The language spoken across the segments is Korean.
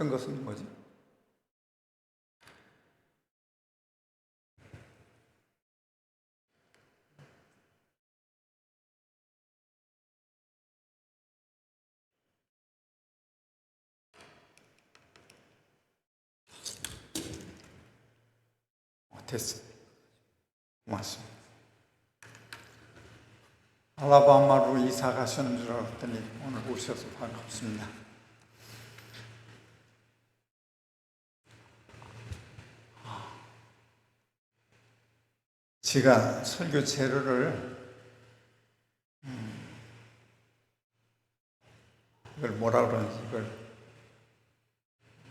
어떤 것은 뭐지? 됐어. 고맙습니다. 알라바마로 이사 가시는 줄 알았더니 오늘 오셔서 반갑습니다. 제가 설교 재료를 이걸 뭐라 그러는지 이걸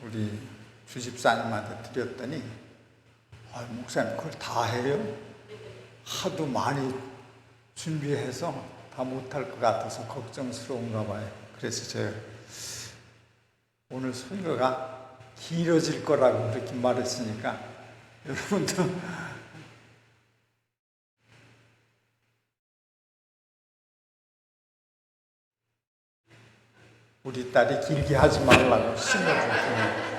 우리 주집사님한테 드렸더니 목사님 그걸 다 해요? 하도 많이 준비해서 다 못할 것 같아서 걱정스러운가 봐요. 그래서 제가 오늘 설교가 길어질 거라고 그렇게 말했으니까 여러분도 우리 딸이 길게 하지 말라고 심어줬거든요.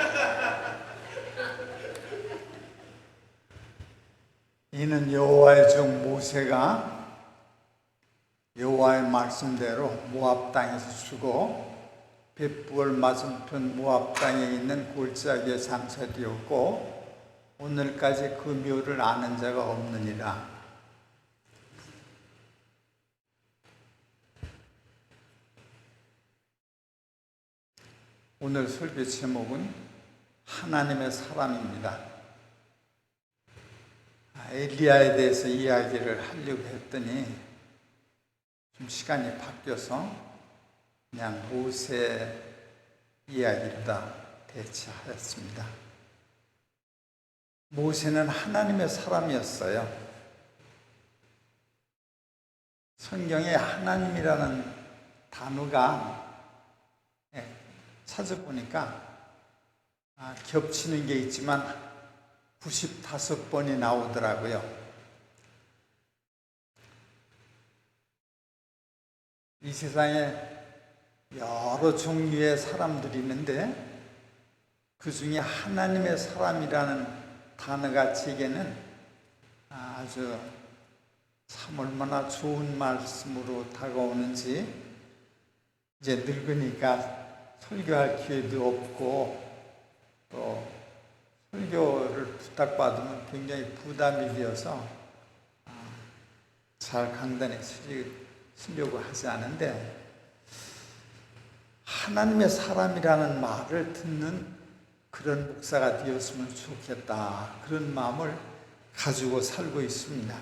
이는 여호와의 종 모세가 여호와의 말씀대로 모압 땅에서 죽어 벳부엘 맞은편 모압 땅에 있는 골짜기에 장사되었고 오늘까지 그 묘를 아는 자가 없느니라. 오늘 설교 제목은 하나님의 사람입니다. 엘리야에 대해서 이야기를 하려고 했더니 좀 시간이 바뀌어서 그냥 모세 이야기를 다 대체하였습니다. 모세는 하나님의 사람이었어요. 성경에 하나님이라는 단어가 찾아보니까 겹치는 게 있지만 95번이 나오더라고요. 이 세상에 여러 종류의 사람들이 있는데 그 중에 하나님의 사람이라는 단어가 제게는 아주 참 얼마나 좋은 말씀으로 다가오는지 이제 늙으니까 설교할 기회도 없고 또 설교를 부탁받으면 굉장히 부담이 되어서 잘 강단에 쓰려고 하지 않은데 하나님의 사람이라는 말을 듣는 그런 목사가 되었으면 좋겠다. 그런 마음을 가지고 살고 있습니다.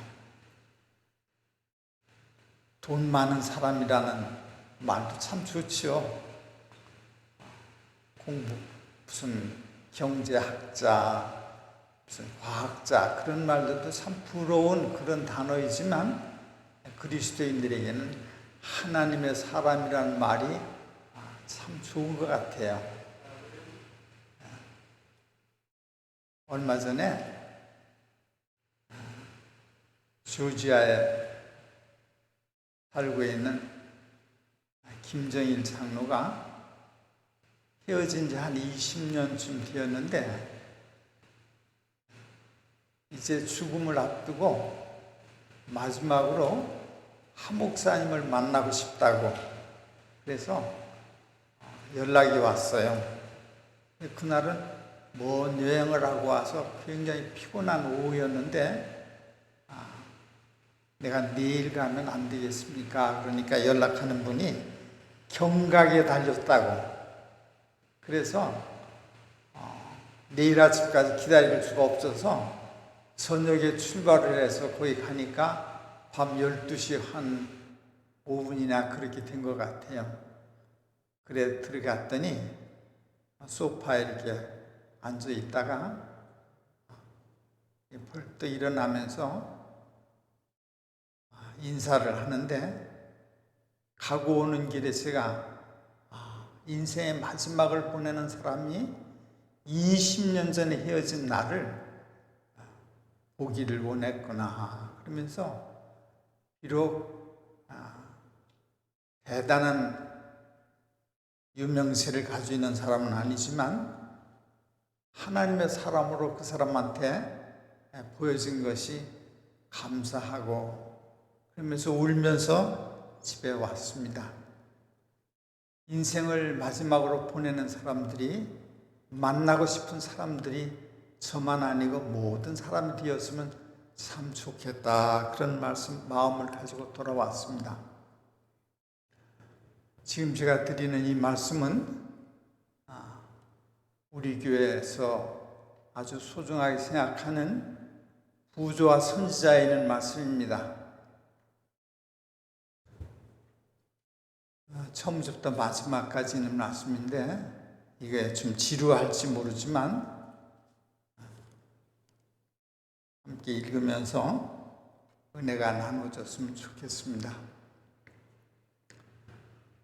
돈 많은 사람이라는 말도 참 좋지요. 공부, 무슨 경제학자, 무슨 과학자 그런 말들도 참 부러운 그런 단어이지만 그리스도인들에게는 하나님의 사람이라는 말이 참 좋은 것 같아요. 얼마 전에 조지아에 살고 있는 김정일 장로가 헤어진 지 한 20년쯤 되었는데 이제 죽음을 앞두고 마지막으로 하 목사님을 만나고 싶다고 그래서 연락이 왔어요. 그날은 먼 여행을 하고 와서 굉장히 피곤한 오후였는데 내가 내일 가면 안 되겠습니까? 그러니까 연락하는 분이 경각에 달렸다고. 그래서 내일 아침까지 기다릴 수가 없어서 저녁에 출발을 해서 거기 가니까 밤 12시 한 5분이나 그렇게 된 것 같아요. 그래 들어갔더니 소파에 이렇게 앉아 있다가 벌떡 일어나면서 인사를 하는데 가고 오는 길에 제가 인생의 마지막을 보내는 사람이 20년 전에 헤어진 나를 보기를 원했구나 그러면서 비록 대단한 유명세를 가지고 있는 사람은 아니지만 하나님의 사람으로 그 사람한테 보여진 것이 감사하고 그러면서 울면서 집에 왔습니다. 인생을 마지막으로 보내는 사람들이, 만나고 싶은 사람들이 저만 아니고 모든 사람이 되었으면 참 좋겠다, 그런 마음을 가지고 돌아왔습니다. 지금 제가 드리는 이 말씀은 우리 교회에서 아주 소중하게 생각하는 부조와 선지자에 있는 말씀입니다. 처음부터 마지막까지 있는 말씀인데 이게 좀 지루할지 모르지만 함께 읽으면서 은혜가 나누어졌으면 좋겠습니다.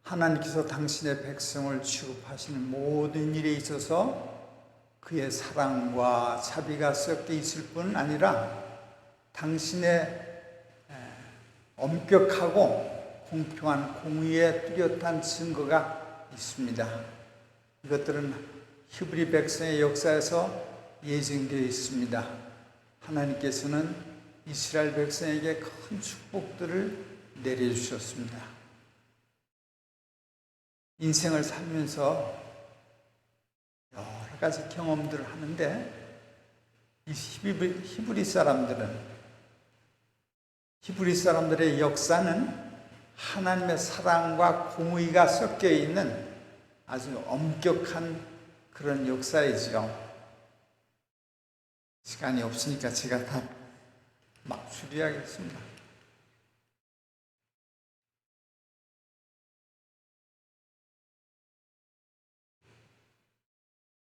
하나님께서 당신의 백성을 취급하시는 모든 일에 있어서 그의 사랑과 자비가 섞여 있을 뿐 아니라 당신의 엄격하고 공평한 공의의 뚜렷한 증거가 있습니다. 이것들은 히브리 백성의 역사에서 예증되어 있습니다. 하나님께서는 이스라엘 백성에게 큰 축복들을 내려주셨습니다. 인생을 살면서 여러 가지 경험들을 하는데 이 히브리 사람들의 역사는 하나님의 사랑과 공의가 섞여 있는 아주 엄격한 그런 역사이지요. 시간이 없으니까 제가 다 막 추리하겠습니다.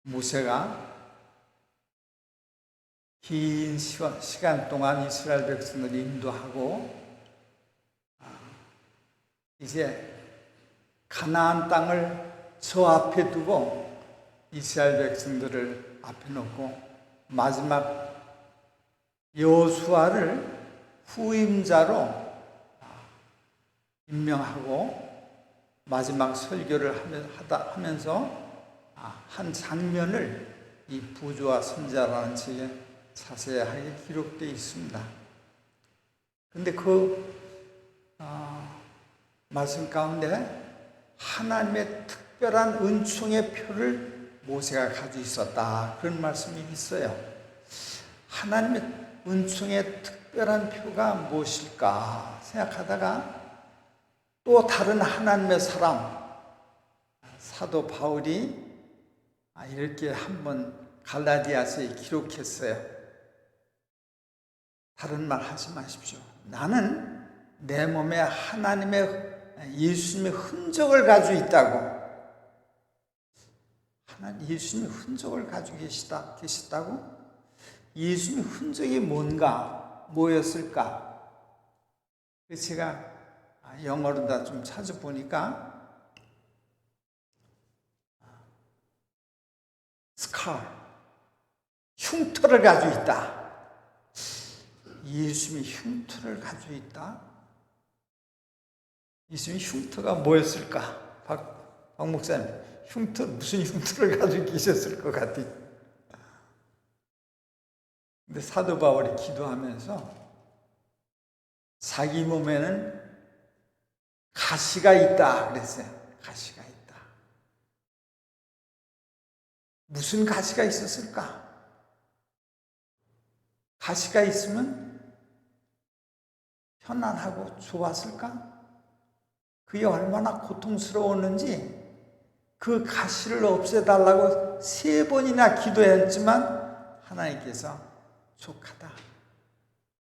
모세가 긴 시간 동안 이스라엘 백성을 인도하고 이제 가나안 땅을 저 앞에 두고 이스라엘 백성들을 앞에 놓고 마지막 여호수아를 후임자로 임명하고 마지막 설교를 하면서 한 장면을 이 부조와 선지자라는 책에 자세하게 기록되어 있습니다. 그런데 말씀 가운데 하나님의 특별한 은총의 표를 모세가 가지고 있었다, 그런 말씀이 있어요. 하나님의 은총의 특별한 표가 무엇일까 생각하다가 또 다른 하나님의 사람 사도 바울이 이렇게 한번 갈라디아서에 기록했어요. 다른 말 하지 마십시오. 나는 내 몸에 하나님의 예수님의 흔적을 가지고 있다고. 하나님 예수님의 흔적을 가지고 계시다고? 예수님의 흔적이 뭐였을까? 그래서 제가 영어로 다 좀 찾아보니까 스칼, 흉터를 가지고 있다. 예수님이 흉터를 가지고 있다? 예수님이 흉터가 뭐였을까? 박 목사님, 무슨 흉터를 가지고 계셨을 것 같아요. 근데 사도 바울이 기도하면서 자기 몸에는 가시가 있다 그랬어요. 가시가 있다. 무슨 가시가 있었을까? 가시가 있으면 편안하고 좋았을까? 그게 얼마나 고통스러웠는지 그 가시를 없애달라고 3번이나 기도했지만 하나님께서 족하다,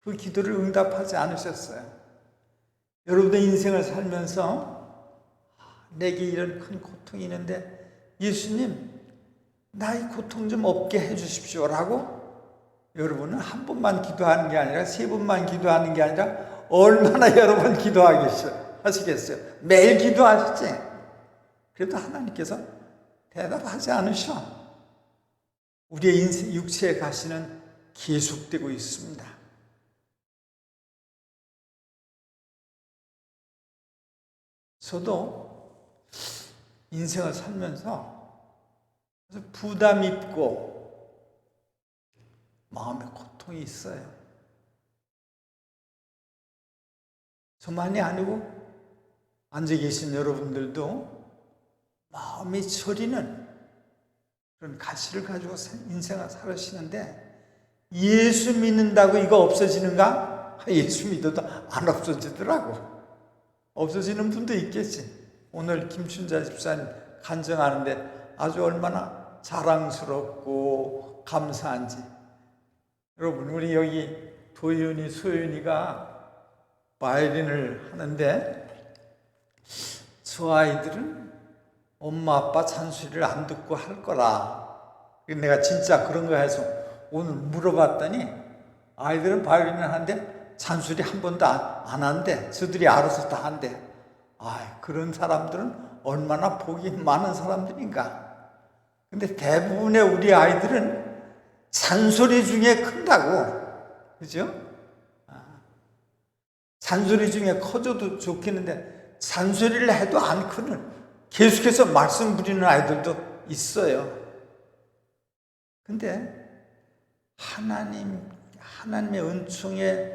그 기도를 응답하지 않으셨어요. 여러분의 인생을 살면서 내게 이런 큰 고통이 있는데 예수님 나의 고통 좀 없게 해주십시오 라고 여러분은 한 번만 기도하는 게 아니라 3번만 기도하는 게 아니라 얼마나 여러 번 기도하시겠어요? 매일 기도하시지? 그래도 하나님께서 대답하지 않으셔. 우리의 인생 육체의 가시는 계속되고 있습니다. 저도 인생을 살면서 부담 있고 마음에 고통이 있어요. 저만이 아니고 앉아 계신 여러분들도 마음이 저리는 그런 가시를 가지고 인생을 살으시는데, 예수 믿는다고 이거 없어지는가? 예수 믿어도 안 없어지더라고. 없어지는 분도 있겠지. 오늘 김춘자 집사님 간증하는데 아주 얼마나 자랑스럽고 감사한지. 여러분, 우리 여기 도윤이, 소윤이가 바이올린을 하는데 저 아이들은 엄마 아빠 잔소리를 안 듣고 할 거라. 내가 진짜 그런 거 해서 오늘 물어봤더니 아이들은 바이올린을 하는데 잔소리 한 번도 안 한대. 저들이 알아서 다 한대. 그런 사람들은 얼마나 복이 많은 사람들인가. 근데 대부분의 우리 아이들은 잔소리 중에 큰다고. 그죠? 잔소리 중에 커져도 좋겠는데 잔소리를 해도 안 크는, 계속해서 말씀 부리는 아이들도 있어요. 근데 하나님의 은총에,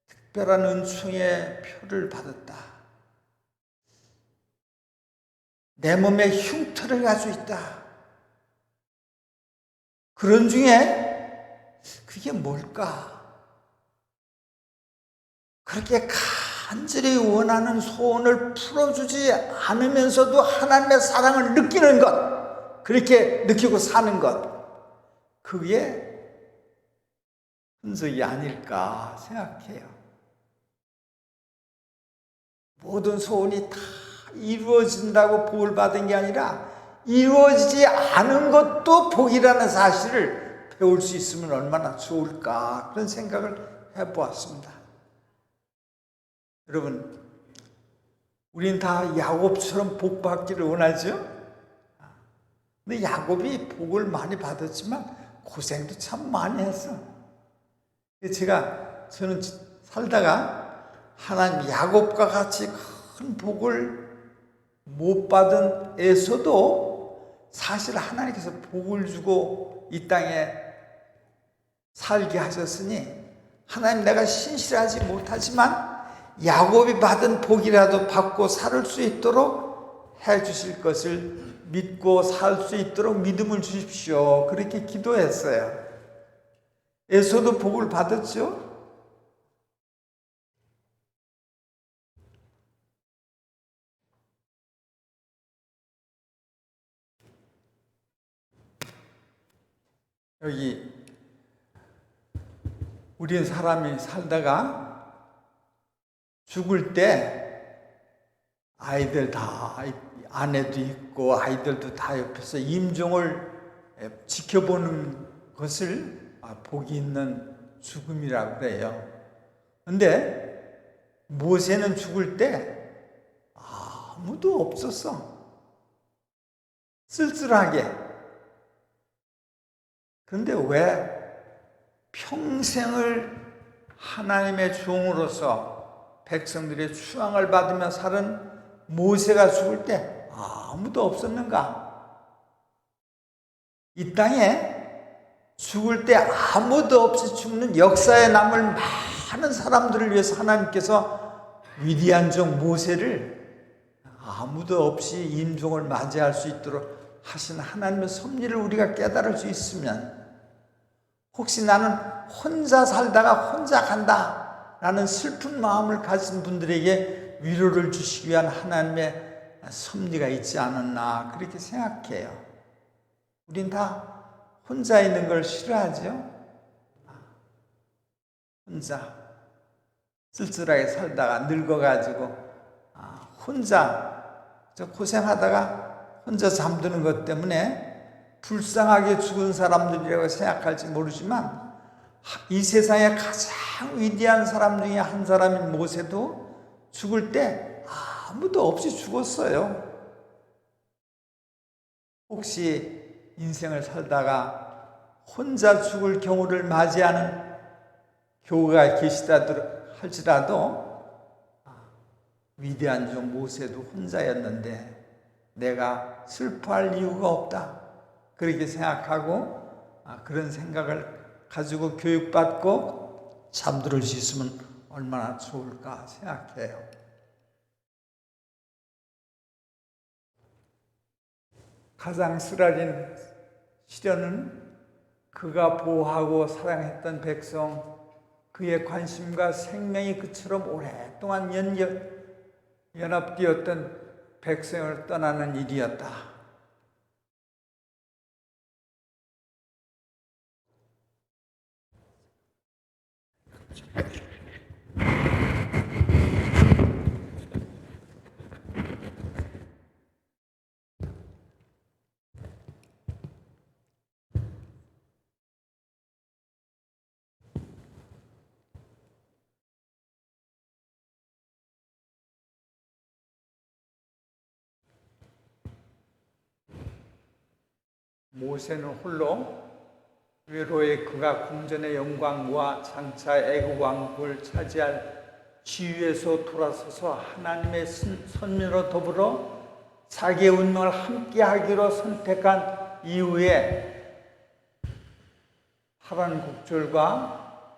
특별한 은총의 표를 받았다. 내 몸에 흉터를 가지고 있다. 그런 중에 그게 뭘까? 그렇게 간절히 원하는 소원을 풀어주지 않으면서도 하나님의 사랑을 느끼는 것, 그렇게 느끼고 사는 것, 그게 흔적이 아닐까 생각해요. 모든 소원이 다 이루어진다고 복을 받은 게 아니라 이루어지지 않은 것도 복이라는 사실을 배울 수 있으면 얼마나 좋을까, 그런 생각을 해보았습니다. 여러분, 우린 다 야곱처럼 복 받기를 원하죠? 근데 야곱이 복을 많이 받았지만 고생도 참 많이 했어. 저는 살다가 하나님 야곱과 같이 큰 복을 못 받은 에서도 사실 하나님께서 복을 주고 이 땅에 살게 하셨으니, 하나님 내가 신실하지 못하지만 야곱이 받은 복이라도 받고 살 수 있도록 해 주실 것을 믿고 살 수 있도록 믿음을 주십시오. 그렇게 기도했어요. 에서도 복을 받았죠. 여기 우리는 사람이 살다가 죽을 때 아이들 다, 아내도 있고 아이들도 다 옆에서 임종을 지켜보는 것을 복이 있는 죽음이라고 그래요. 근데 모세는 죽을 때 아무도 없었어. 쓸쓸하게. 그런데 왜 평생을 하나님의 종으로서 백성들의 추앙을 받으며 살은 모세가 죽을 때 아무도 없었는가? 이 땅에 죽을 때 아무도 없이 죽는 역사에 남을 많은 사람들을 위해서 하나님께서 위대한 종 모세를 아무도 없이 임종을 맞이할 수 있도록 하신 하나님의 섭리를 우리가 깨달을 수 있으면, 혹시 나는 혼자 살다가 혼자 간다 라는 슬픈 마음을 가진 분들에게 위로를 주시기 위한 하나님의 섭리가 있지 않았나, 그렇게 생각해요. 우린 다 혼자 있는 걸 싫어하죠. 혼자 쓸쓸하게 살다가 늙어가지고 혼자 고생하다가 혼자 잠드는 것 때문에 불쌍하게 죽은 사람들이라고 생각할지 모르지만, 이 세상에 가장 위대한 사람 중에 한 사람인 모세도 죽을 때 아무도 없이 죽었어요. 혹시 인생을 살다가 혼자 죽을 경우를 맞이하는 교우가 계시다 할지라도 위대한 종 모세도 혼자였는데 내가 슬퍼할 이유가 없다. 그렇게 생각하고 그런 생각을 가지고 교육받고 잠들을 수 있으면 얼마나 좋을까 생각해요. 가장 쓰라린 시련은 그가 보호하고 사랑했던 백성, 그의 관심과 생명이 그처럼 오랫동안 연합되었던 백성을 떠나는 일이었다. 모세는 홀로 외로이 그가 궁전의 영광과 장차 애굽 왕국을 차지할 지위에서 돌아서서 하나님의 선민으로 더불어 자기의 운명을 함께하기로 선택한 이후에 파란 곡절과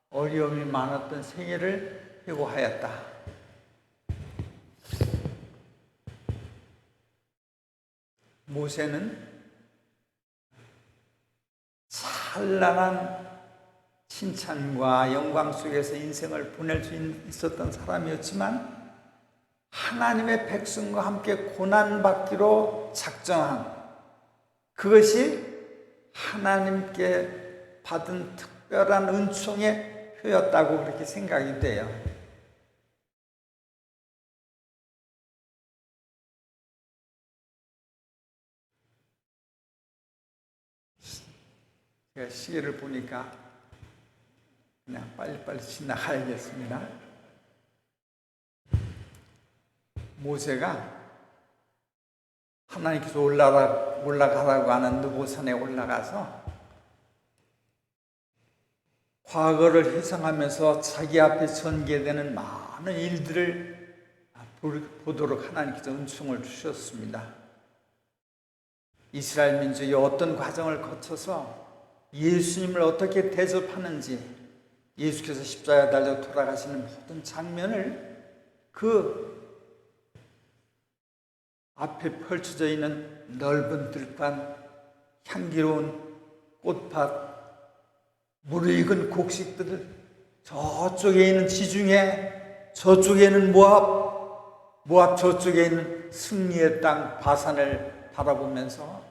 어려움이 많았던 생애를 회고하였다. 모세는 찬란한 칭찬과 영광 속에서 인생을 보낼 수 있었던 사람이었지만 하나님의 백성과 함께 고난받기로 작정한 그것이 하나님께 받은 특별한 은총의 표였다고 그렇게 생각이 돼요. 제가 시계를 보니까 그냥 빨리빨리 지나가야겠습니다. 모세가 하나님께서 올라가라고 하는 느보산에 올라가서 과거를 회상하면서 자기 앞에 전개되는 많은 일들을 보도록 하나님께서 은총을 주셨습니다. 이스라엘 민족이 어떤 과정을 거쳐서 예수님을 어떻게 대접하는지, 예수께서 십자가에 달려 돌아가시는 모든 장면을 그 앞에 펼쳐져 있는 넓은 들판, 향기로운 꽃밭, 무르익은 곡식들, 저쪽에 있는 지중해, 저쪽에는 모압 저쪽에 있는 승리의 땅 바산을 바라보면서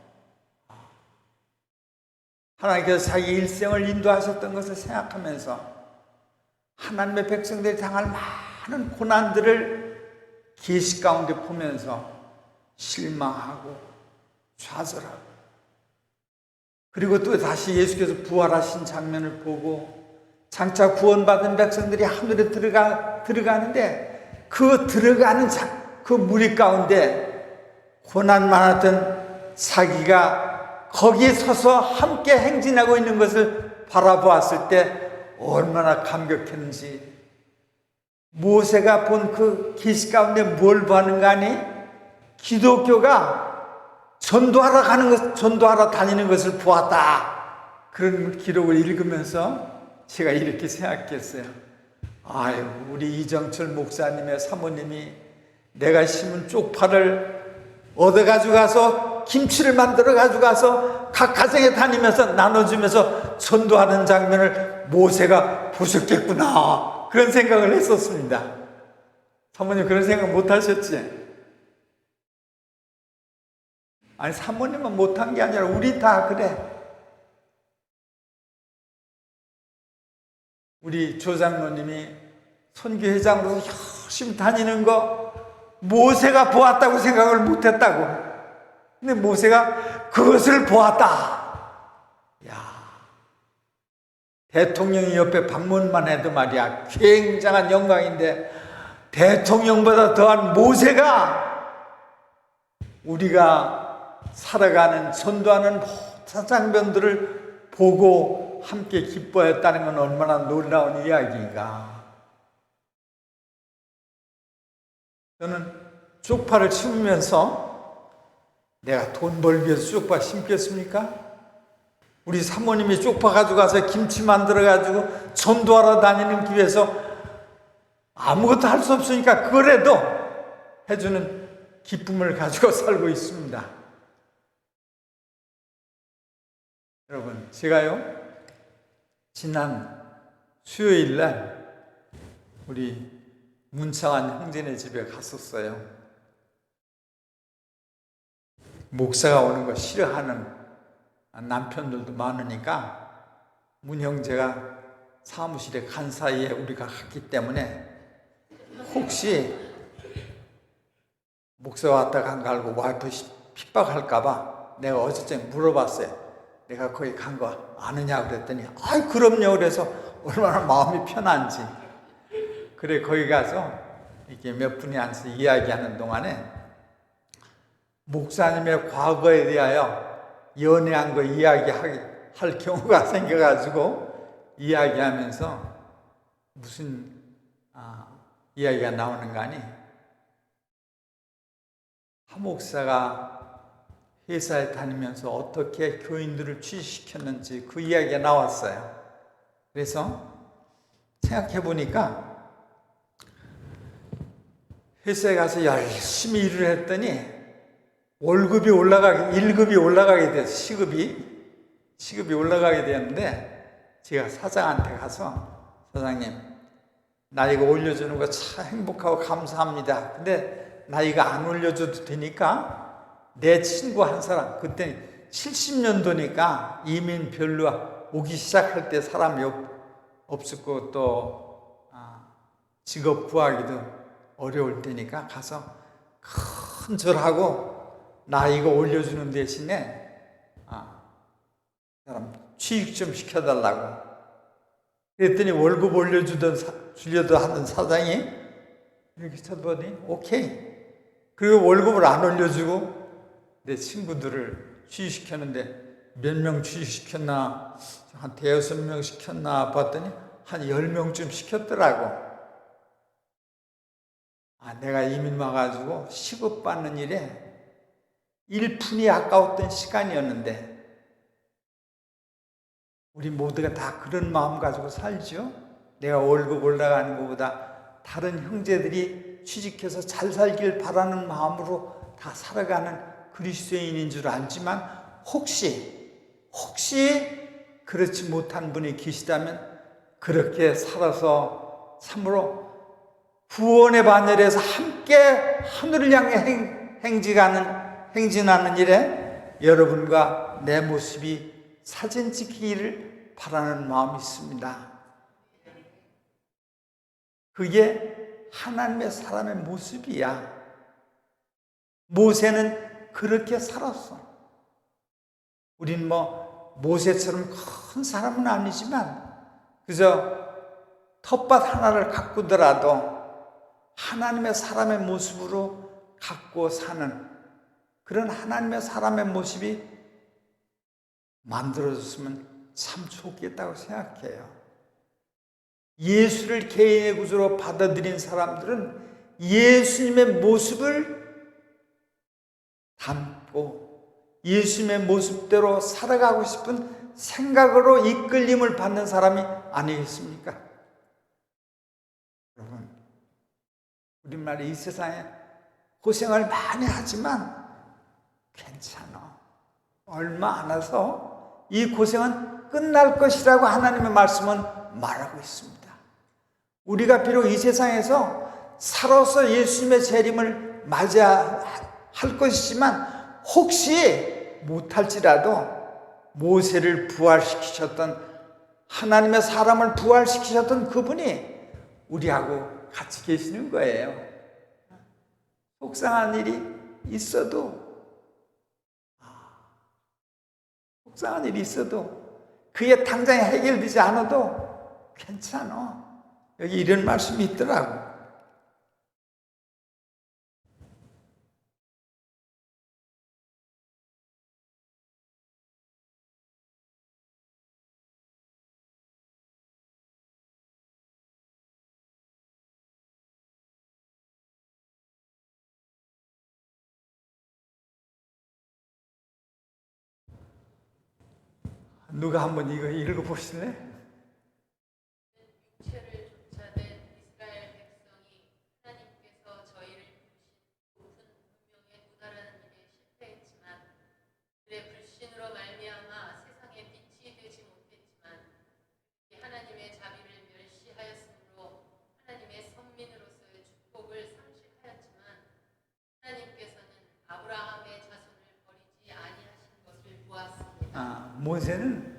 하나님께서 자기 일생을 인도하셨던 것을 생각하면서 하나님의 백성들이 당할 많은 고난들을 계시 가운데 보면서 실망하고 좌절하고, 그리고 또 다시 예수께서 부활하신 장면을 보고 장차 구원받은 백성들이 하늘에 들어가는데 그 들어가는 그 무리 가운데 고난 많았던 자기가 거기에 서서 함께 행진하고 있는 것을 바라보았을 때 얼마나 감격했는지. 모세가 본 그 계시 가운데 뭘 보는가 하니 기독교가 전도하러 다니는 것을 보았다. 그런 기록을 읽으면서 제가 이렇게 생각했어요. 아유, 우리 이정철 목사님의 사모님이 내가 심은 쪽파를 얻어가지고 가서 김치를 만들어 가지고 가서 각 가정에 다니면서 나눠주면서 전도하는 장면을 모세가 보셨겠구나. 그런 생각을 했었습니다. 사모님 그런 생각 못 하셨지? 아니, 사모님은 못한 게 아니라 우리 다 그래. 우리 조장로님이 선교회장으로서 열심히 다니는 거 모세가 보았다고 생각을 못했다고. 근데 모세가 그것을 보았다. 야, 대통령이 옆에 방문만 해도 말이야 굉장한 영광인데 대통령보다 더한 모세가 우리가 살아가는 전도하는 모든 장면들을 보고 함께 기뻐했다는 건 얼마나 놀라운 이야기인가. 저는 쪽파를 심으면서 내가 돈 벌기 위해서 쪽파 심겠습니까? 우리 사모님이 쪽파 가져가서 김치 만들어가지고 전도하러 다니는 길에서 아무것도 할 수 없으니까 그거라도 해주는 기쁨을 가지고 살고 있습니다. 여러분, 제가요 지난 수요일 날 우리 문창환 형제네 집에 갔었어요. 목사가 오는 거 싫어하는 남편들도 많으니까 문 형제가 사무실에 간 사이에 우리가 갔기 때문에 혹시 목사 왔다 간 거 알고 와이프 핍박할까봐 내가 어제쯤 물어봤어요. 내가 거기 간 거 아느냐 그랬더니 아이 그럼요. 그래서 얼마나 마음이 편한지. 그래 거기 가서 이렇게 몇 분이 앉아서 이야기하는 동안에 목사님의 과거에 대하여 연애한 거 이야기할 경우가 생겨가지고 이야기하면서 무슨 이야기가 나오는 거 아니? 한 목사가 회사에 다니면서 어떻게 교인들을 취직시켰는지 그 이야기가 나왔어요. 그래서 생각해 보니까 회사에 가서 열심히 일을 했더니 월급이 1급이 올라가게 돼서 시급이 올라가게 되었는데 제가 사장한테 가서 사장님 나 이거 올려주는 거 참 행복하고 감사합니다. 근데 나 이거 안 올려줘도 되니까 내 친구 한 사람 그때 70년도니까 이민 별로 오기 시작할 때 사람이 없었고 또 직업 구하기도 어려울 때니까 가서 큰 절하고 나 이거 올려주는 대신에 사람 취직 좀 시켜달라고 그랬더니 월급 주려도 하던 사장이 이렇게 쳐보더니 오케이. 그리고 월급을 안 올려주고 내 친구들을 취직시켰는데 몇 명 취직시켰나 한 5-6명 시켰나 봤더니 한 10명쯤 시켰더라고. 내가 이민 와가지고 시급 받는 일에 1푼이 아까웠던 시간이었는데 우리 모두가 다 그런 마음 가지고 살죠. 내가 월급 올라가는 것보다 다른 형제들이 취직해서 잘 살길 바라는 마음으로 다 살아가는 그리스도인인 줄 알지만 혹시 그렇지 못한 분이 계시다면 그렇게 살아서 참으로 구원의 반열에서 함께 하늘을 향해 행진하는 일에 여러분과 내 모습이 사진 찍히기를 바라는 마음이 있습니다. 그게 하나님의 사람의 모습이야. 모세는 그렇게 살았어. 우린 모세처럼 큰 사람은 아니지만 그저 텃밭 하나를 가꾸더라도 하나님의 사람의 모습으로 갖고 사는 그런 하나님의 사람의 모습이 만들어졌으면 참 좋겠다고 생각해요. 예수를 개인의 구주로 받아들인 사람들은 예수님의 모습을 담고 예수님의 모습대로 살아가고 싶은 생각으로 이끌림을 받는 사람이 아니겠습니까? 여러분, 우리말이 이 세상에 고생을 많이 하지만 괜찮아. 얼마 안 와서 이 고생은 끝날 것이라고 하나님의 말씀은 말하고 있습니다. 우리가 비록 이 세상에서 살아서 예수님의 재림을 맞이할 것이지만 혹시 못할지라도 모세를 부활시키셨던 하나님의 사람을 부활시키셨던 그분이 우리하고 같이 계시는 거예요. 속상한 일이 있어도 그게 당장 해결되지 않아도 괜찮아. 여기 이런 말씀이 있더라고. 누가 한번 이거 읽어보실래? 육체를 쫓아낸 이스라엘 백성이 하나님께서 저희를 부르신 높은 운명에 도달하는 일에 실패했지만 그의 불신으로 말미암아 세상에 빛이 되지 못했지만 하나님의 자비를 멸시하였으므로 하나님의 선민으로서의 축복을 상실하였지만 하나님께서는 아브라함의 자손을 버리지 아니하신 것을 보았습니다. 모세는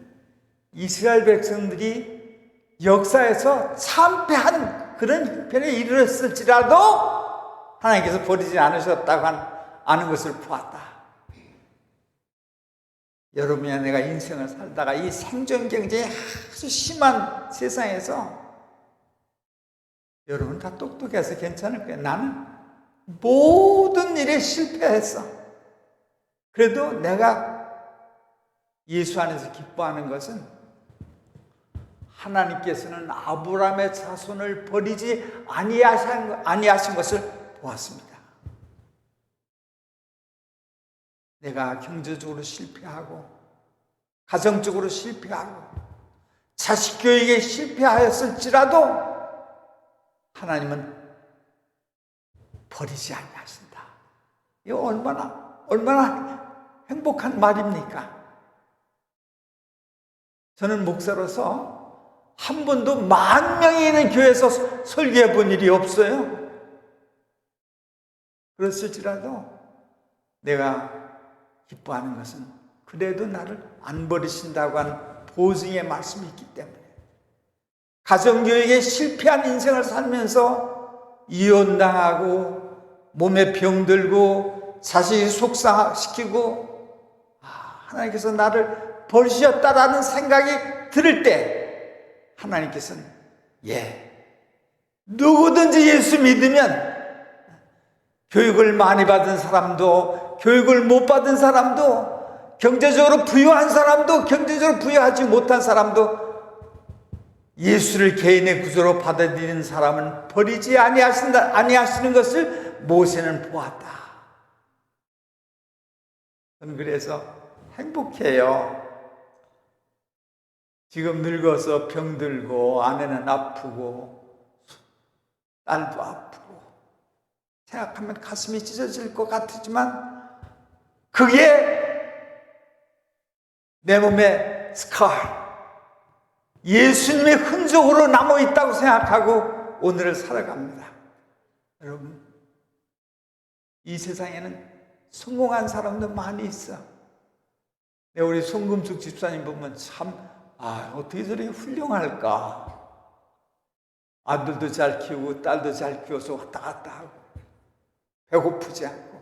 이스라엘 백성들이 역사에서 참패한 그런 형편에 이르렀을지라도 하나님께서 버리지 않으셨다고 아는 것을 보았다. 여러분이나 내가 인생을 살다가 이 생존 경쟁이 아주 심한 세상에서 여러분 다 똑똑해서 괜찮을 거예요. 나는 모든 일에 실패했어. 그래도 내가 예수 안에서 기뻐하는 것은 하나님께서는 아브라함의 자손을 버리지 아니하신 것을 보았습니다. 내가 경제적으로 실패하고 가정적으로 실패하고 자식 교육에 실패하였을지라도 하나님은 버리지 아니하신다. 이거 얼마나 행복한 말입니까? 저는 목사로서 한 번도 10,000명이 있는 교회에서 설교해 본 일이 없어요. 그랬을지라도 내가 기뻐하는 것은 그래도 나를 안 버리신다고 하는 보증의 말씀이 있기 때문에 가정교육에 실패한 인생을 살면서 이혼당하고 몸에 병들고 자식이 속상시키고 하나님께서 나를 버리셨다라는 생각이 들을 때 하나님께서는 누구든지 예수 믿으면 교육을 많이 받은 사람도 교육을 못 받은 사람도 경제적으로 부유한 사람도 경제적으로 부유하지 못한 사람도 예수를 개인의 구조로 받아들이는 사람은 버리지 아니하시는 것을 모세는 보았다. 저는 그래서 행복해요. 지금 늙어서 병들고 아내는 아프고 딸도 아프고 생각하면 가슴이 찢어질 것 같지만 그게 내 몸에 예수님의 흔적으로 남아있다고 생각하고 오늘을 살아갑니다. 여러분, 이 세상에는 성공한 사람도 많이 있어. 우리 송금숙 집사님 보면 참 어떻게 저렇게 훌륭할까. 아들도 잘 키우고 딸도 잘 키워서 왔다 갔다 하고 배고프지 않고.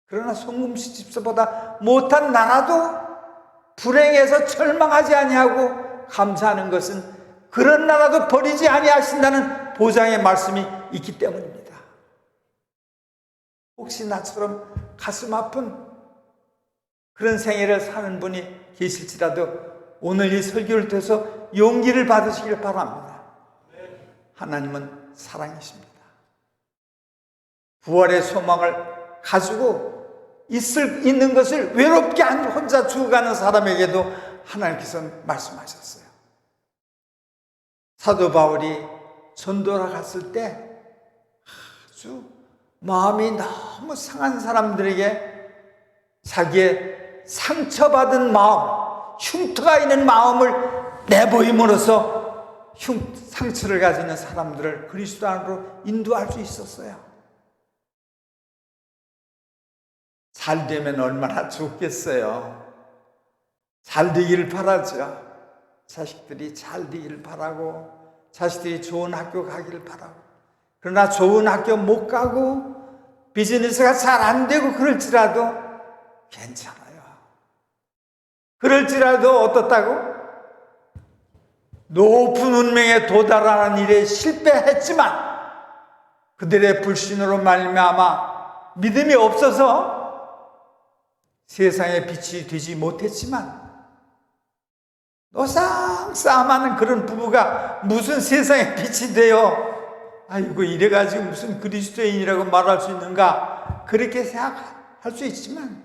그러나 송금숙 집사보다 못한 나라도 불행해서 절망하지 아니하고 감사하는 것은 그런 나라도 버리지 아니하신다는 보장의 말씀이 있기 때문입니다. 혹시 나처럼 가슴 아픈 그런 생애를 사는 분이 계실지라도 오늘 이 설교를 통해서 용기를 받으시길 바랍니다. 하나님은 사랑이십니다. 부활의 소망을 가지고 있는 것을 외롭게 혼자 죽어가는 사람에게도 하나님께서 말씀하셨어요. 사도 바울이 전도를 갔을 때 아주 마음이 너무 상한 사람들에게 자기의 상처받은 마음, 흉터가 있는 마음을 내보임으로써 상처를 가지는 사람들을 그리스도 안으로 인도할 수 있었어요. 잘 되면 얼마나 좋겠어요. 잘 되기를 바라죠. 자식들이 잘 되기를 바라고 자식들이 좋은 학교 가기를 바라고 그러나 좋은 학교 못 가고 비즈니스가 잘 안 되고 그럴지라도 괜찮아요. 그럴지라도 어떻다고? 높은 운명에 도달하는 일에 실패했지만 그들의 불신으로 말미암아 믿음이 없어서 세상에 빛이 되지 못했지만 노상싸움하는 그런 부부가 무슨 세상에 빛이 되어 아이고 이래가지고 무슨 그리스도인이라고 말할 수 있는가 그렇게 생각할 수 있지만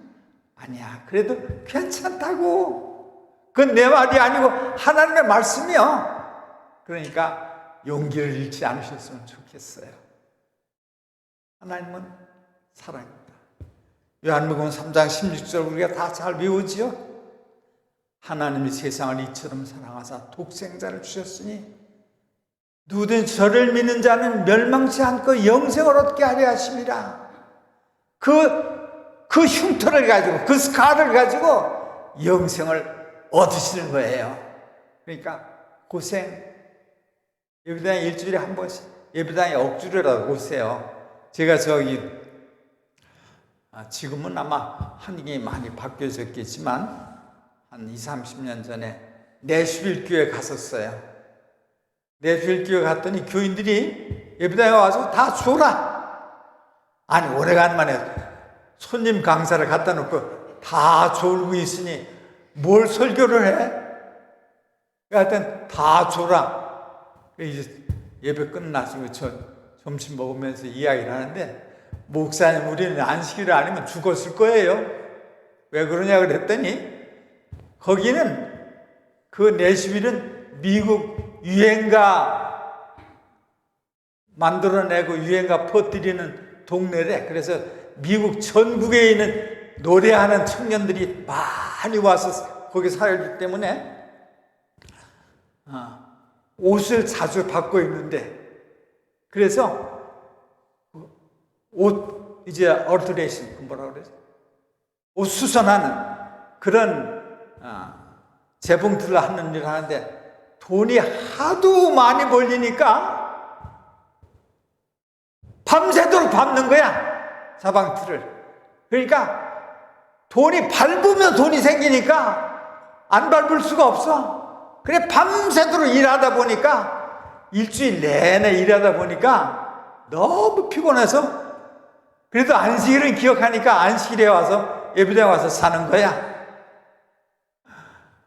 아니야 그래도 괜찮다고 그건 내 말이 아니고 하나님의 말씀이요. 그러니까 용기를 잃지 않으셨으면 좋겠어요. 하나님은 사랑입니다. 요한복음 3장 16절 우리가 다 잘 외우지요. 하나님이 세상을 이처럼 사랑하사 독생자를 주셨으니 누구든 저를 믿는 자는 멸망치 않고 영생을 얻게 하려 하심이라. 그 흉터를 가지고, 그 스카를 가지고 영생을 얻으시는 거예요. 그러니까 고생, 예배당에 일주일에 한 번씩 예배당에 억주로라도 오세요. 제가 지금은 아마 한국이 많이 바뀌어졌겠지만 한 20, 30년 전에 내슈빌 교회 갔었어요. 내슈빌 교회 갔더니 교인들이 예배당에 와서 다 줘라. 아니 오래간만에 손님 강사를 갖다 놓고 다 졸고 있으니 뭘 설교를 해? 하여튼 다 줘라. 이제 예배 끝나시고 점심 먹으면서 이야기를 하는데, 목사님 우리는 안식일을 아니면 죽었을 거예요. 왜 그러냐 그랬더니 거기는 그 내시빌은 미국 유행가 만들어내고 유행가 퍼뜨리는 동네래. 그래서 미국 전국에 있는 노래하는 청년들이 많이 와서 거기 살기 때문에 옷을 자주 바꿔 입는데, 그래서 옷 이제 얼터레이션 뭐라고 그러지? 옷 수선하는 그런 재봉틀을 하는 일을 하는데 돈이 하도 많이 벌리니까 밤새도록 밟는 거야, 사방틀을. 그러니까 돈이 밟으면 돈이 생기니까 안 밟을 수가 없어. 그래 밤새도록 일하다 보니까 일주일 내내 일하다 보니까 너무 피곤해서, 그래도 안식일은 기억하니까 안식일에 와서 예배당에 와서 사는 거야.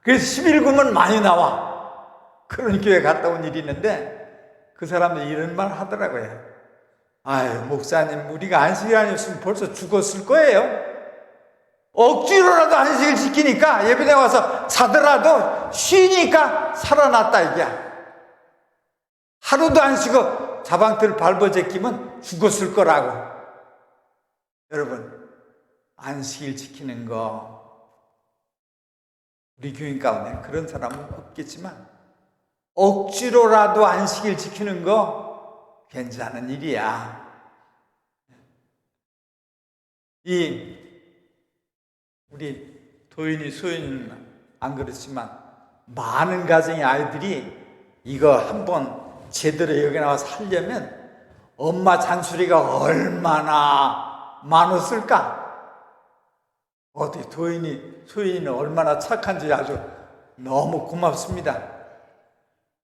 그래서 11금은 많이 나와. 그런 교회 갔다 온 일이 있는데 그 사람들이 이런 말 하더라고요. 아유 목사님 우리가 안식일 아니었으면 벌써 죽었을 거예요. 억지로라도 안식일 지키니까 예배당에 와서 자더라도 쉬니까 살아났다 이게야. 하루도 안 쉬고 자방틀 밟아 제끼면 죽었을 거라고. 여러분 안식일 지키는 거 우리 교인 가운데 그런 사람은 없겠지만 억지로라도 안식일 지키는 거 괜찮은 일이야. 우리 도인이 소인은 안 그렇지만 많은 가정의 아이들이 이거 한번 제대로 여기 나와서 하려면 엄마 잔소리가 얼마나 많았을까? 어디 소인이는 얼마나 착한지 아주 너무 고맙습니다.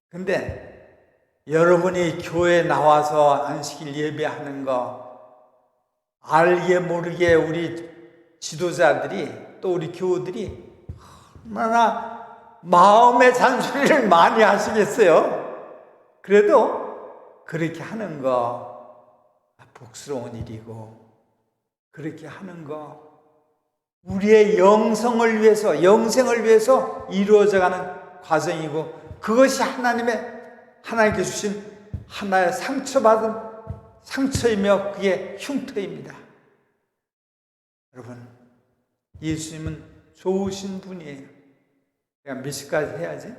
근데 여러분이 교회 나와서 안식일 예배하는 거 알게 모르게 우리 지도자들이 또 우리 교우들이 얼마나 마음의 잔소리를 많이 하시겠어요. 그래도 그렇게 하는 거 복스러운 일이고, 그렇게 하는 거 우리의 영성을 위해서 이루어져가는 과정이고, 그것이 하나님께 주신 하나의 상처이며 그게 흉터입니다. 여러분 예수님은 좋으신 분이에요. 그냥 몇 시까지 해야지?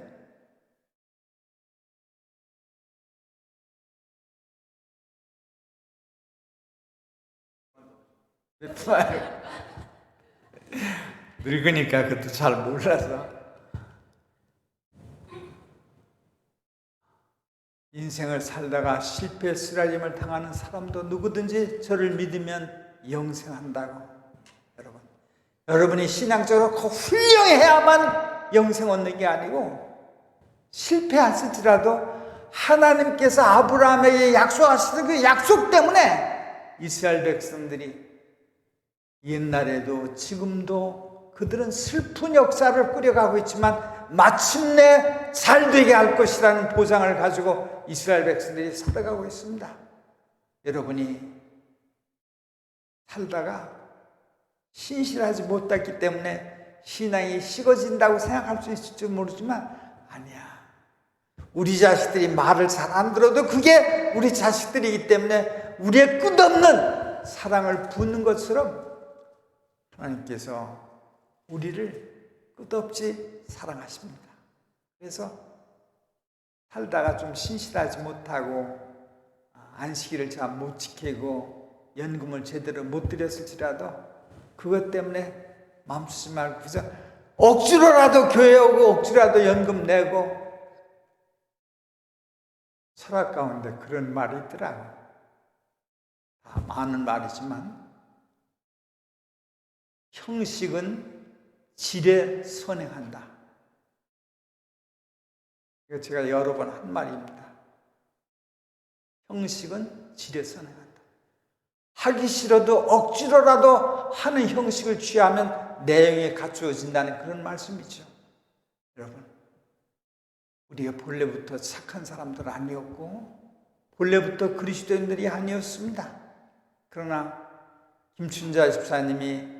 늙으니까 그것도 잘 몰라서. 인생을 살다가 실패 쓰라림을 당하는 사람도 누구든지 저를 믿으면 영생한다고. 여러분이 신앙적으로 훌륭해야만 영생 얻는 게 아니고, 실패했을지라도 하나님께서 아브라함에게 약속하시던 그 약속 때문에 이스라엘 백성들이 옛날에도 지금도 그들은 슬픈 역사를 꾸려가고 있지만 마침내 잘되게 할 것이라는 보장을 가지고 이스라엘 백성들이 살아가고 있습니다. 여러분이 살다가 신실하지 못했기 때문에 신앙이 식어진다고 생각할 수 있을지 모르지만 아니야. 우리 자식들이 말을 잘 안 들어도 그게 우리 자식들이기 때문에 우리의 끝없는 사랑을 붓는 것처럼 하나님께서 우리를 끝없이 사랑하십니다. 그래서 살다가 좀 신실하지 못하고 안식일을 잘 못 지키고 연금을 제대로 못 드렸을지라도 그것 때문에 맘쓰지 말고 그저 억지로라도 교회 오고 억지로라도 연금 내고 철학 가운데 그런 말이 있더라고. 다 많은 말이지만 형식은 질에 선행한다. 이거 제가 여러 번 한 말입니다. 형식은 질에 선행한다. 하기 싫어도 억지로라도 하는 형식을 취하면 내용이 갖추어진다는 그런 말씀이죠. 여러분, 우리가 본래부터 착한 사람들 아니었고 본래부터 그리스도인들이 아니었습니다. 그러나 김춘자 집사님이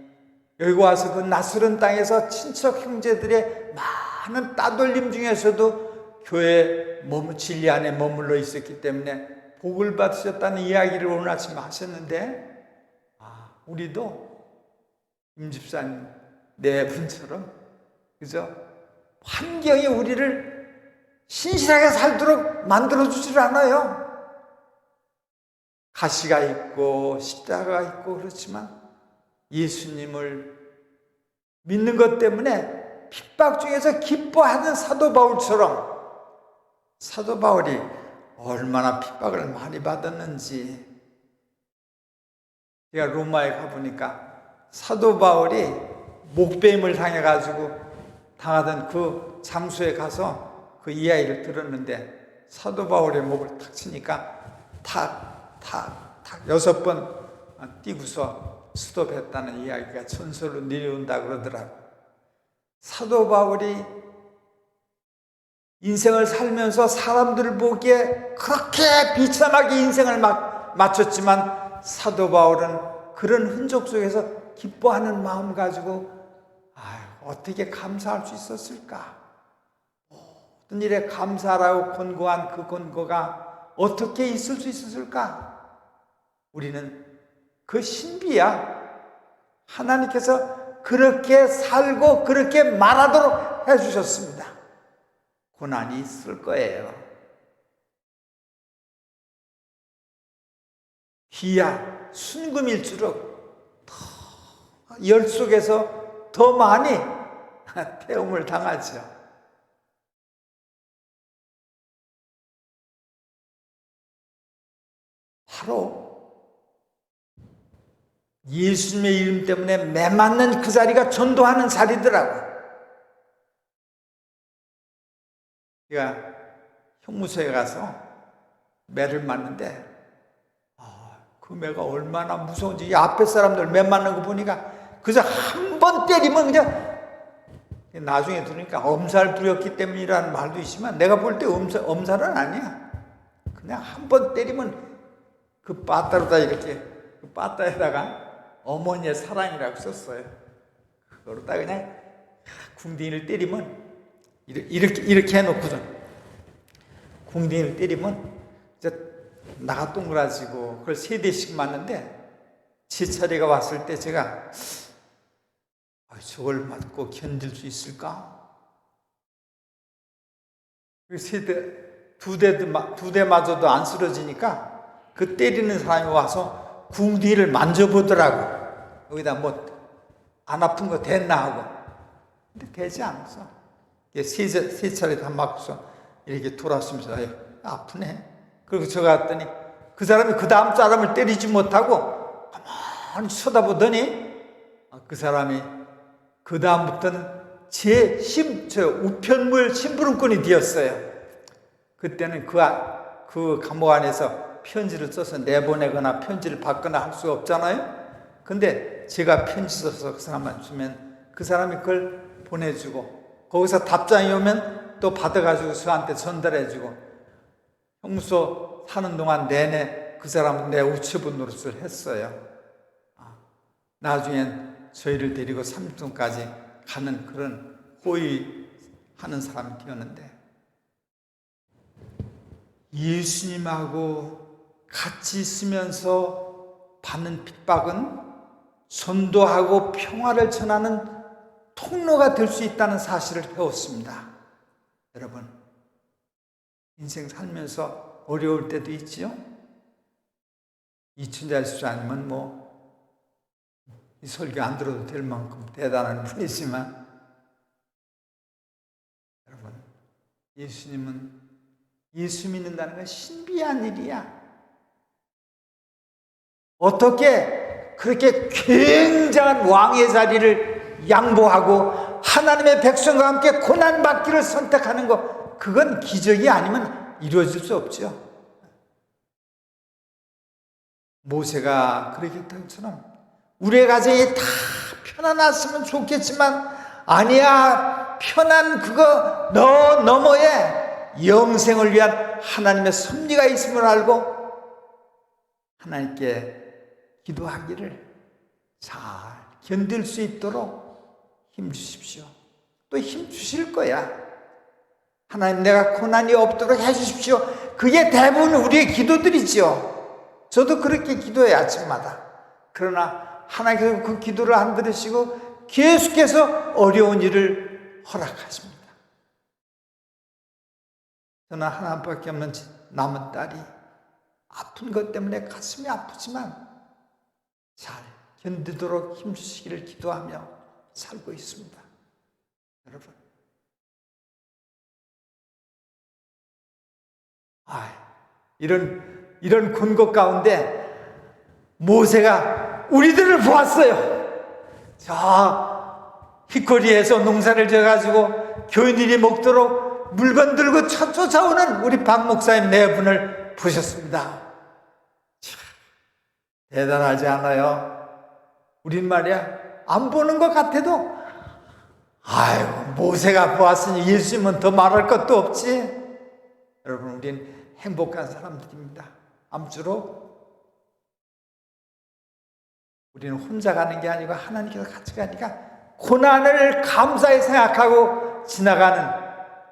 여기 와서 그 낯설은 땅에서 친척 형제들의 많은 따돌림 중에서도 교회 진리 안에 머물러 있었기 때문에 복을 받으셨다는 이야기를 오늘 아침에 하셨는데 우리도 김 집사님 네 분처럼 그죠? 환경이 우리를 신실하게 살도록 만들어주질 않아요. 가시가 있고 십자가가 있고 그렇지만 예수님을 믿는 것 때문에 핍박 중에서 기뻐하는 사도 바울처럼 사도 바울이 얼마나 핍박을 많이 받았는지 제가 로마에 가보니까 사도 바울이 목배임을 당해가지고 당하던 그 장소에 가서 그 이야기를 들었는데 사도 바울의 목을 탁 치니까 탁 6번 뛰고서 스톱했다는 이야기가 전설로 내려온다 그러더라고. 사도 바울이 인생을 살면서 사람들 보기에 그렇게 비참하게 인생을 마쳤지만 사도 바울은 그런 흔적 속에서 기뻐하는 마음 가지고 어떻게 감사할 수 있었을까? 모든 일에 감사라고 권고한 그 권고가 어떻게 있을 수 있었을까? 우리는 그 신비야. 하나님께서 그렇게 살고 그렇게 말하도록 해주셨습니다. 고난이 있을 거예요. 귀야 순금일수록 더 열 속에서 더 많이 태움을 당하죠. 바로 예수님의 이름 때문에 매맞는 그 자리가 전도하는 자리더라고. 제가 형무소에 가서 매를 맞는데 그 매가 얼마나 무서운지 이 앞에 사람들 매 맞는 거 보니까 그저 한 번 때리면 그냥 나중에 들으니까 엄살 부렸기 때문이라는 말도 있지만 내가 볼 때 엄살은 아니야. 그냥 한 번 때리면 그 빠따로다 이렇게 그 빠따에다가 어머니의 사랑이라고 썼어요. 그거로다 그냥 궁둥이를 때리면 이렇게 해놓고서 궁둥이를 때리면 이제 나가 동그라지고 그걸 3대씩 맞는데 제 차례가 왔을 때 제가 저걸 맞고 견딜 수 있을까? 두 대마저도 안 쓰러지니까 그 때리는 사람이 와서 궁둥이를 만져보더라고. 여기다 뭐 안 아픈 거 됐나 하고. 근데 되지 않았어. 세 차례 다 맞고서 이렇게 돌아서면서 아프네. 그리고 저 갔더니 그 사람이 그 다음 사람을 때리지 못하고 가만히 쳐다보더니 그 사람이 그 다음부터는 저 우편물 심부름꾼이 되었어요. 그때는 그 감옥 안에서 편지를 써서 내보내거나 편지를 받거나 할 수 없잖아요. 근데 제가 편지 써서 그 사람한테 주면 그 사람이 그걸 보내주고 거기서 답장이 오면 또 받아가지고 저한테 전달해주고 형무소 사는 동안 내내 그 사람은 내 우체부 노릇을 했어요. 나중엔 저희를 데리고 삼성까지 가는 그런 호위하는 사람이 되었는데, 예수님하고 같이 있으면서 받는 핍박은 전도하고 평화를 전하는 통로가 될 수 있다는 사실을 배웠습니다. 여러분, 인생 살면서 어려울 때도 있지요. 이춘자 집사님은 이 설교 안 들어도 될 만큼 대단한 분이지만, 여러분, 예수님은 예수 믿는다는 건 신비한 일이야. 어떻게 그렇게 굉장한 왕의 자리를 양보하고 하나님의 백성과 함께 고난받기를 선택하는 것, 그건 기적이 아니면 이루어질 수 없죠. 모세가 그랬던 것처럼 우리의 가정이 다 편안했으면 좋겠지만, 아니야, 편한 그거 너 너머에 영생을 위한 하나님의 섭리가 있음을 알고 하나님께 기도하기를 잘 견딜 수 있도록 힘 주십시오. 또 힘 주실 거야. 하나님, 내가 고난이 없도록 해 주십시오. 그게 대부분 우리의 기도들이죠. 저도 그렇게 기도해요, 아침마다. 그러나 하나님께서 그 기도를 안 들으시고 계속해서 어려운 일을 허락하십니다. 저는 하나밖에 없는 남은 딸이 아픈 것 때문에 가슴이 아프지만 잘 견디도록 힘주시기를 기도하며 살고 있습니다. 여러분, 이런 권고 가운데 모세가 우리들을 보았어요. 저 휘거리에서 농사를 져가지고 교인들이 먹도록 물건 들고 쫓아오는 우리 박 목사님 네 분을 보셨습니다. 참, 대단하지 않아요? 우린 말이야, 안 보는 것 같아도 아이고, 모세가 보았으니 예수님은 더 말할 것도 없지. 여러분, 우린 행복한 사람들입니다. 아무쪼록 우리는 혼자 가는 게 아니고 하나님께서 같이 가니까 고난을 감사히 생각하고 지나가는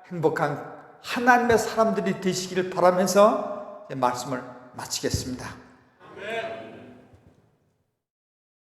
행복한 하나님의 사람들이 되시기를 바라면서 말씀을 마치겠습니다.